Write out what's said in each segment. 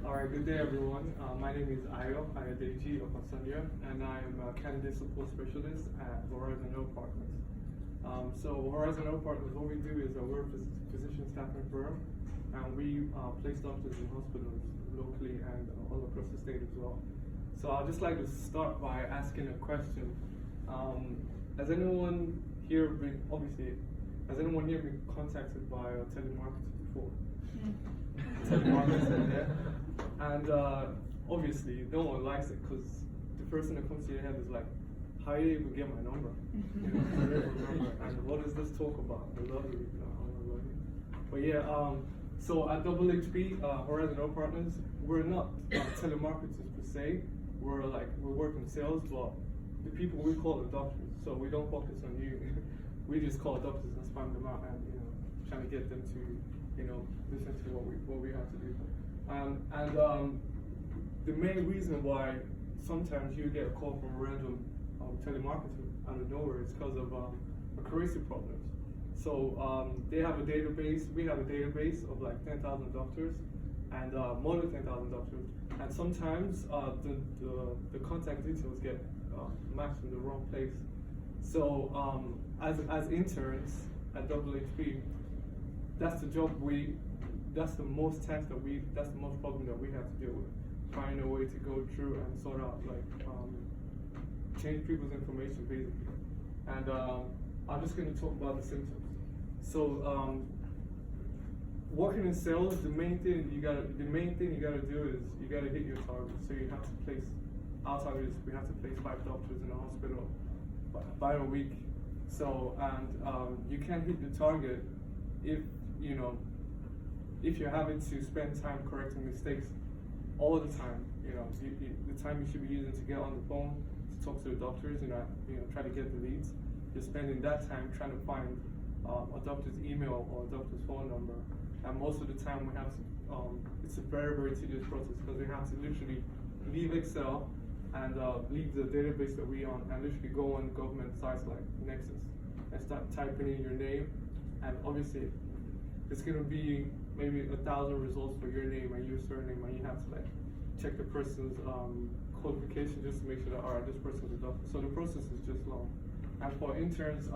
Alright, good day everyone. My name is Ayodeji Opasanjo, and I am a candidate support specialist at Horizon Health Partners. So Horizon Health Partners, what we do is we're a physician staffing firm, and we place doctors in hospitals locally and all across the state as well. So I'd just like to start by asking a question. Has anyone here been contacted by a telemarketer before? Telemarketer, yeah. And obviously, no one likes it because the first thing that comes to your head is like, how do you even get my number? And what does this talk about? The lottery, But yeah, so at HHP, Horizon Health Partners, we're not telemarketers per se. We work in sales, but the people we call the doctors. So we don't focus on you. We just call doctors and spam them out and trying to get them to listen to what we have to do. The main reason why sometimes you get a call from a random telemarketer out of nowhere is because of accuracy problems. So they have a database, we have a database of like 10,000 doctors and more than 10,000 doctors. And sometimes the contact details get matched in the wrong place. So as interns at HHP, that's the job that's the most problem that we have to deal with. Find a way to go through and sort out, change people's information basically. And I'm just going to talk about the symptoms. So working in sales, the main thing you gotta do is you gotta hit your target. So you have to place, our target is we have to place 5 doctors in the hospital by a week. So you can't hit the target if you're having to spend time correcting mistakes all the time. The time you should be using to get on the phone to talk to the doctors, try to get the leads, you're spending that time trying to find a doctor's email or a doctor's phone number. And most of the time we have to, it's a very, very tedious process because we have to literally leave Excel and leave the database that we're on and literally go on government sites like Nexus and start typing in your name. And obviously, it's going to be maybe 1,000 results for your name and your surname, and you have to check the person's qualification just to make sure that, all right, this person's a doctor. So the process is just long. And for interns,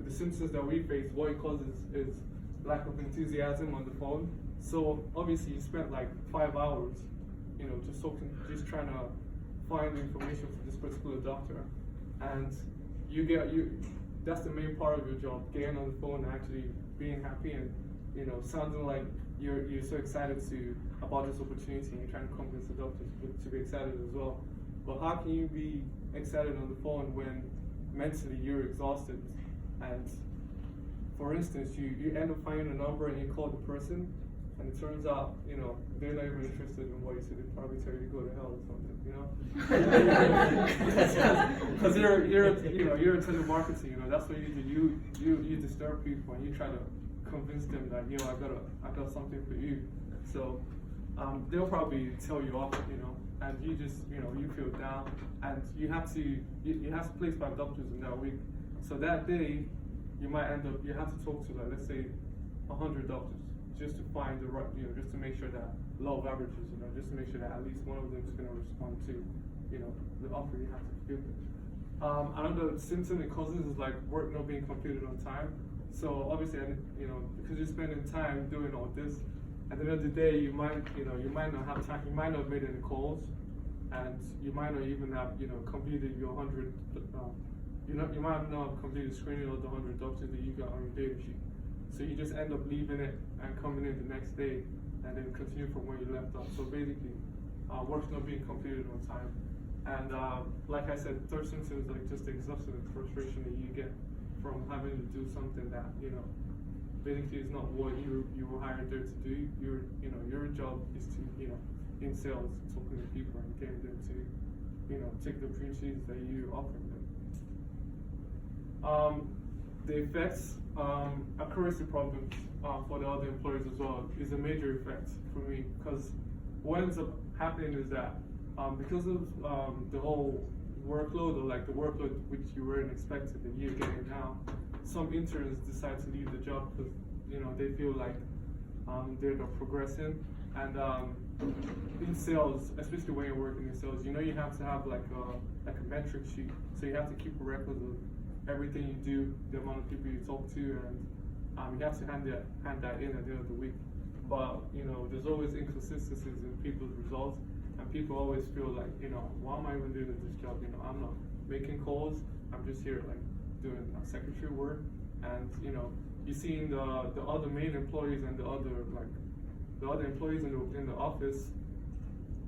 the symptoms that we face, what it causes is lack of enthusiasm on the phone. So obviously you spent like 5 hours, just trying to find the information for this particular doctor, and that's the main part of your job, getting on the phone and actually being happy and sounding like you're so excited about this opportunity, and you're trying to convince the doctors to be excited as well. But how can you be excited on the phone when mentally you're exhausted? And for instance, you end up finding a number and you call the person, and it turns out they're not even interested in what you said. They probably tell you to go to hell or something, because you're a telemarketer. That's what you do. You disturb people and you try to convince them that I got something for you. So they'll probably tell you off, and you just you feel down, and you have to place 5 doctors in that week. So that day you might end up, you have to talk to let's say 100 doctors just to find the right, just to make sure that law of averages, just to make sure that at least one of them is going to respond to the offer you have to give them. Another symptom it causes is work not being completed on time. So obviously, because you're spending time doing all this, at the end of the day, you might not have time. You might not have made any calls, and you might not even have completed your 100. You might not have completed screening of the 100 doctors that you got on your data sheet. So you just end up leaving it and coming in the next day, and then continue from where you left off. So basically, work's not being completed on time. And like I said, third symptom is just the exhaustion and frustration that you get from having to do something that basically is not what you were hired there to do. Your job is to in sales, talking to people and getting them to take the opportunities that you offer them. The effects, accuracy problems for the other employees as well is a major effect for me, because what ends up happening is that because of the whole workload, or the workload which you weren't expected that you're getting now, some interns decide to leave the job because they feel like they're not progressing, and in sales, especially when you're working in sales, you know you have to have like a metric sheet. So you have to keep a record of everything you do, the amount of people you talk to, and you have to hand that in at the end of the week. But you know, there's always inconsistencies in people's results, and people always feel like, you know, why am I even doing this job? You know, I'm not making calls. I'm just here like doing secretary work, and you know, you seeing the other main employees and the other employees in the office.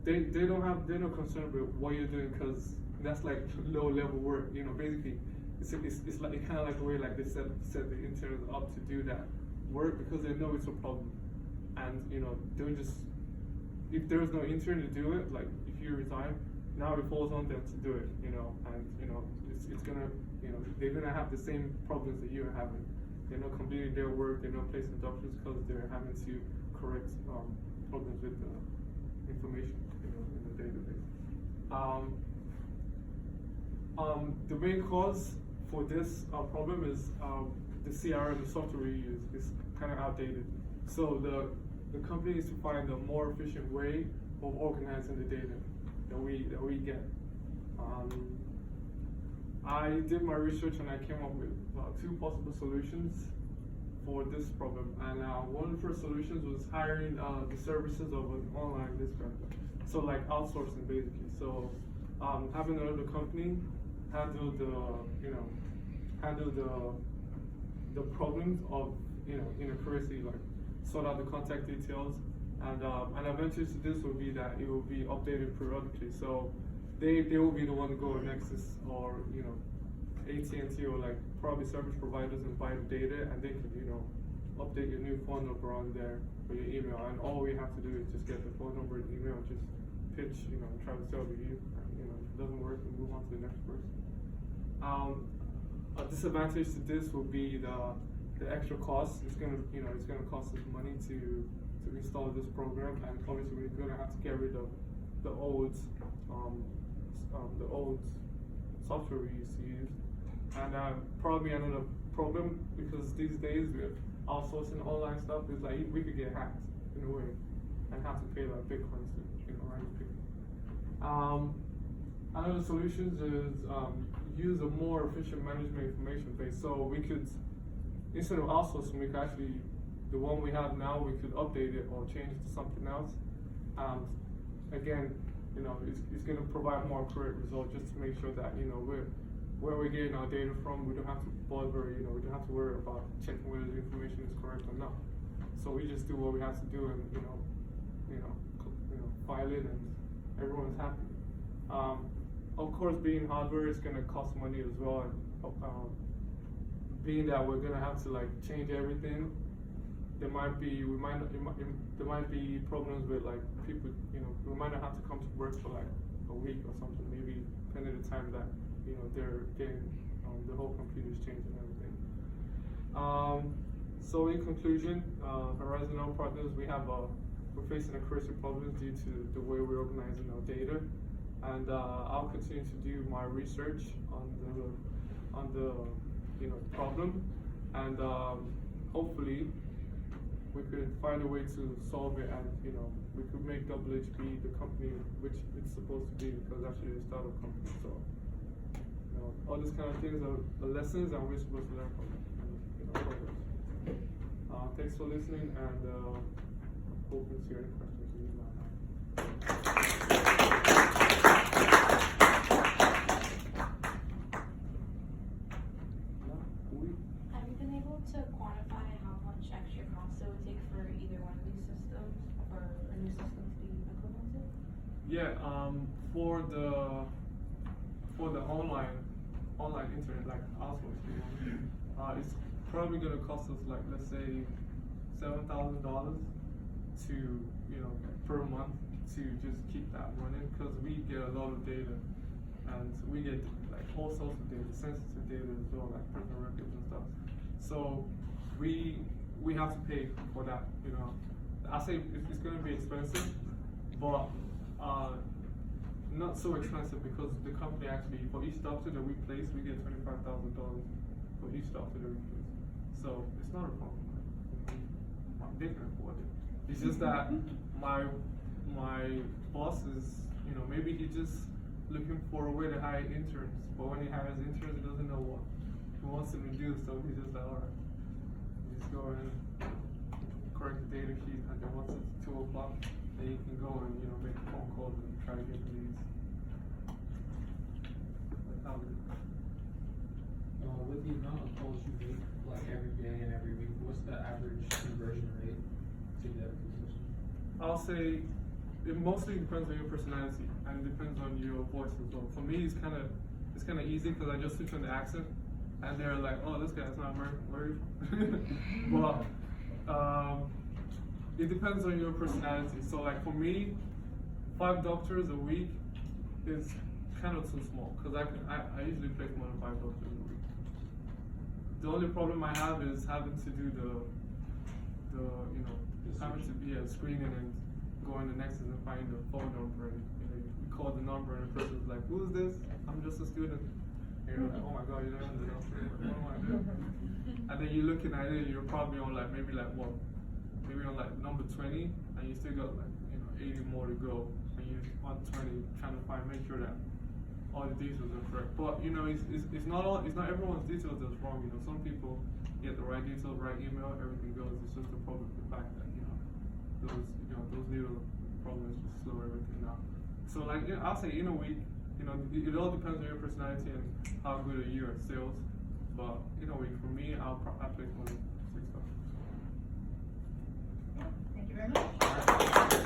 They're not concerned with what you're doing, because that's like low level work. You know, basically, it's like kind of like the way like they set the interns up to do that work, because they know it's a problem, and you know, they'll just, if there's no intern to do it, like if you resign, now it falls on them to do it. You know, and you know, it's gonna, you know, they're gonna have the same problems that you're having. They're not completing their work. They're not placing doctors because they're having to correct problems with the information, you know, in the database. The main cause for this problem is the CRM, the software we use, is kind of outdated. So the company needs to find a more efficient way of organizing the data that we get. I did my research and I came up with 2 possible solutions for this problem. And one of the first solutions was hiring the services of an online dispatcher. So like outsourcing basically. So having another company handle the problems of, you know, inaccuracy, like sort out the contact details, and eventually this will be that it will be updated periodically. So they will be the one to go to Nexus or, you know, AT&T or like probably service providers and buy the data, and they can, you know, update your new phone number on there or your email, and all we have to do is just get the phone number and email, just pitch, you know, and try to sell to you, and you know, if it doesn't work, we move on to the next person. A disadvantage to this will be the extra cost. It's gonna cost us money to install this program, and obviously we're gonna have to get rid of the old software we used to use. And probably another problem, because these days with outsourcing online stuff, is like we could get hacked in a way and have to pay like Bitcoin to, you know, run people. Another solution is use a more efficient management information base. So we could, instead of outsourcing, we could actually, the one we have now, we could update it or change it to something else. Again, you know, it's going to provide more accurate results, just to make sure that, you know, where we're getting our data from, we don't have to bother, you know, we don't have to worry about checking whether the information is correct or not. So we just do what we have to do, and you know, file it, and everyone's happy. Of course, being hardware is going to cost money as well, and being that we're going to have to like change everything, there might be problems with like people, you know, we might not have to come to work for like a week or something, maybe depending on the time that, you know, they're getting the whole computer's changing and everything. So in conclusion, Horizon Now Partners, we're facing accuracy problems due to the way we're organizing our data, and I'll continue to do my research on the you know, problem, and hopefully we could find a way to solve it, and you know, we could make HB the company which it's supposed to be, because actually it's a startup company. So you know, all these kind of things are the lessons, and we're supposed to learn from it, and you know, progress. Thanks for listening, and hope to hear any questions you might have. Have you been able to quantify how much extra cost it would take for either one of these systems, for a new system to be implemented? Yeah, for the online internet, like outsourcing, it's probably gonna cost us like, let's say, $7,000 to, you know, per month to just keep that running, because we get a lot of data, and we get like all sorts of data, sensitive data as well, like personal records and stuff. So we have to pay for that, you know. I say it's gonna be expensive, but not so expensive, because the company actually, for each doctor that we place, we get $25,000 for each doctor that we place. So it's not a problem. They can afford it. It's just that my boss is, you know, maybe he's just looking for a way to hire interns, but when he hires interns, he doesn't know what he wants them to do, so he's just like, alright, just go and correct the data sheet, and then once it's 2 o'clock, then you can go and, you know, make phone calls and try to get the leads. That's how it is. With the amount of calls you make, like every day and every week, what's the average conversion rate to get a position? I'll say it mostly depends on your personality and depends on your voice as well. For me, it's kind of easy because I just switch on the accent, and they're like, "Oh, this guy's not American, where are you?" But it depends on your personality. So, like for me, 5 doctors a week is kind of too small because I usually place more than 5 doctors a week. The only problem I have is having to do the you know, having to be a screening and go in the Nexus and find the phone number, and you know, you call the number and the person's like, "Who's this? I'm just a student." And you're like, "Oh my god, you don't know the number. What am I doing?" And then you're looking at it, you're probably on like maybe on like number 20, and you still got like, you know, 80 more to go, and you're on 20 trying to make sure that all the details are correct. But you know, it's not everyone's details that's wrong. You know, some people get the right details, right email, everything goes. It's just the problem, the fact that those little problems just slow everything down. So like, yeah, I'll say in a week, you know, it all depends on your personality and how good are you at sales. But in a week, for me, I place more than 6 times. Thank you very much.